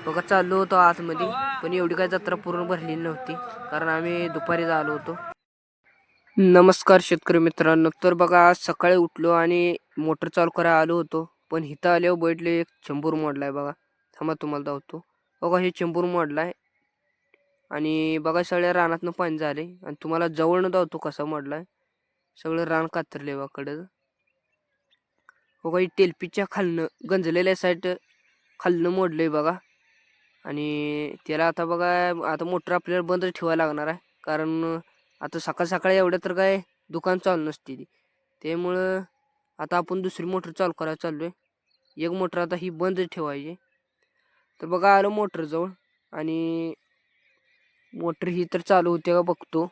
बघा चाललो होतो आतमध्ये, पण एवढी काय जत्रा पूर्ण भरलेली नव्हती कारण आम्ही दुपारी आलो होतो. नमस्कार शेतकरी मित्रांनो. तर बघा आज सकाळी उठलो आणि मोटर चालू करायला आलो होतो, पण इथं आल्यावर बैठले एक चंबूर मोडलाय. बघा थांबा तुम्हाला दाखवतो. बघा हे चंबूर मोडलाय आणि बघा सगळ्या रानातनं पाणी झाले आणि तुम्हाला जवळनं दाखवतो कसा मोडलाय. सगळं रान कातरले बघा कडं. बघा ही टेलपीच्या खालनं गंजलेल्या साईड खालनं मोडलंय बघा. आणि त्याला आता बघा आता मोटर आपल्याला बंद ठेवायला लागणार आहे, कारण आता सकाळ सकाळी एवढं तर काय दुकान चालू नसते ती. त्यामुळं आता आपण दुसरी मोटर चालू करायला चाललोय. एक मोटर आता ही बंद ठेवायची. तर बघा आलो मोटर जवळ आणि मोटर ही तर चालू होते का बघतो,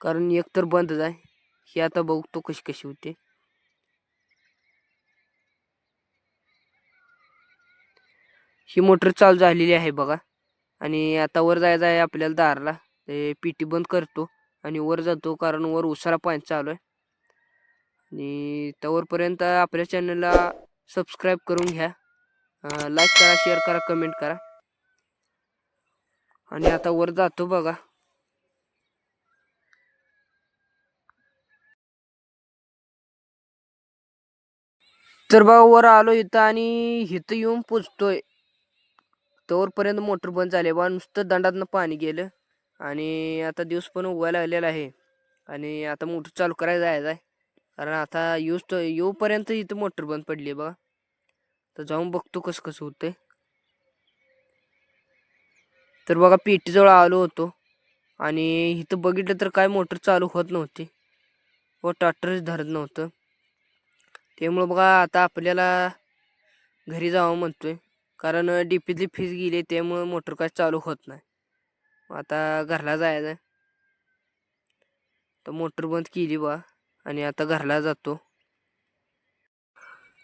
कारण एक तर बंदच आहे. ही आता बघतो कशी कशी होते. ही मोटर चालू झालेली आहे बघा. आणि आता वर जायचं आहे आपल्याला दाराला. ते पीटी बंद करतो आणि वर जातो, कारण वर उसाला पाणी चालू आहे. आणि तवरपर्यंत आपल्या चॅनलला सबस्क्राईब करून घ्या, लाईक करा, शेअर करा, कमेंट करा. आणि आता वर जातो बघा. तर बघा वर आलो इथं आणि इथं येऊन पोचतोय तवरपर्यंत मोटर बंद झाली बा. नुसतं दंडातनं पाणी गेलं आणि आता दिवस पण उगायला लागलेला आहे. आणि आता मोटर चालू करायला जायचं आहे, कारण आता येऊपर्यंत इथं मोटर बंद पडली बघा. तर जाऊन बघतो कसं कसं होतंय. तर बघा पेटीजवळ आलो होतो आणि इथं बघितलं तर काय मोटर चालू होत नव्हती व ट्रॅक्टरच धरत नव्हतं. त्यामुळं बघा आता आपल्याला घरी जावं म्हणतोय, कारण डीपीतली फीज गेली त्यामुळं मोटर काय चालू होत नाही. आता घरला जायचं. तर मोटर बंद केली बा आणि आता घरला जातो.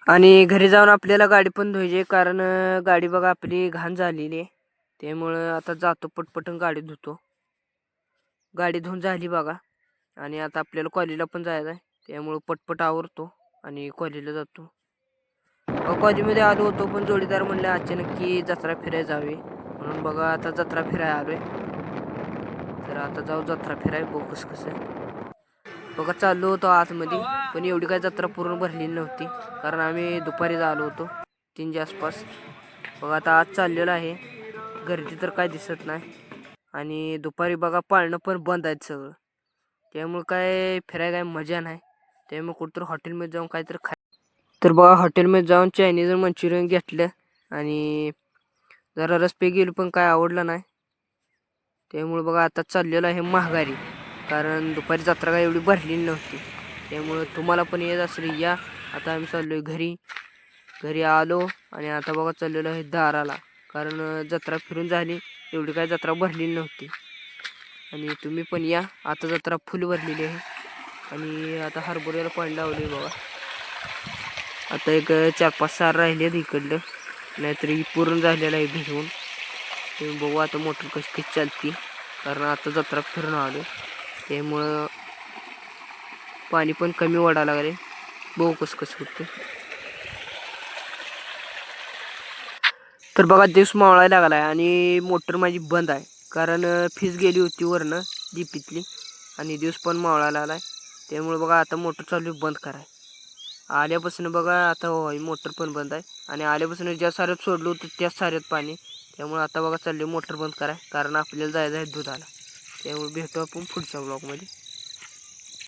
आणि घरी जाऊन आपल्याला गाडी पण धुवायची, कारण गाडी बघा आपली घाण झालेली आहे. त्यामुळं आता जातो पटपटून गाडी धुतो. गाडी धुवून झाली बघा. आणि आता आपल्याला कॉलेजला पण जायचं आहे, त्यामुळं पटपट आवरतो आणि कॉलेजला जातो. कॉलेजमध्ये आलो होतो, पण जोडीदार म्हणले अचानक की जत्रा फिरायला जावे, म्हणून बघा आता जत्रा फिरायला आलोय. तर आता जाऊ जत्रा फिराय, बघू कसं कसं. बघा चाललो होतो आतमध्ये, पण एवढी काय जत्रा पूर्ण भरलेली नव्हती कारण आम्ही दुपारी आलो होतो 3च्या आसपास. बघा आता आज चाललेलं आहे. गर्दी तर काय दिसत नाही आणि दुपारी बघा पाळणं पण बंद आहेत सगळं. त्यामुळे काय फिरायला काय मजा नाही. त्यामुळे कुठंतरी हॉटेलमध्ये जाऊन काहीतरी तर बघा हॉटेलमध्ये जाऊन चायनीज मंचुरियन घेतलं आणि जरा रसपे गेलो, पण काय आवडलं नाही. त्यामुळे बघा आता चाललेलं आहे महागारी, कारण दुपारी जत्रा काय एवढी भरलेली नव्हती. त्यामुळं तुम्हाला पण येत असेल या. आता आम्ही चाललोय घरी. घरी आलो आणि आता बघा चाललेलो आहे दाराला, कारण जत्रा फिरून झाली, एवढी काय जत्रा भरलेली नव्हती. आणि तुम्ही पण या, आता जत्रा फुल भरलेली आहे. आणि आता हरभऱ्याला पाणी लावले बघा. आता एक 4-5 सार राहिले इकडलं, नाहीतरी पूर्ण झालेलं आहे भिजवून. तुम्ही बघू आता मोटर कशी कशी चालती, कारण आता जत्रा फिरून आलो त्यामुळं पाणी पण कमी वाढायला लागले. बघू कसं कसं होतं. तर बघा दिवस मावळायला लागला आहे आणि मोटर माझी बंद आहे, कारण फीज गेली होती वरनं डीपीतली आणि दिवस पण मावळायला लागला आहे. त्यामुळे बघा आता मोटर चालू बंद कराय आल्यापासून बघा आता मोटर पण बंद आहे. आणि आल्यापासून ज्या साऱ्यात सोडलं होतं त्याच साऱ्यात पाणी. त्यामुळे आता बघा चालले मोटर बंद कराय, कारण आपल्याला जायचं आहे दुधाला. त्यामुळे भेटू आपण पुढच्या ब्लॉगमध्ये.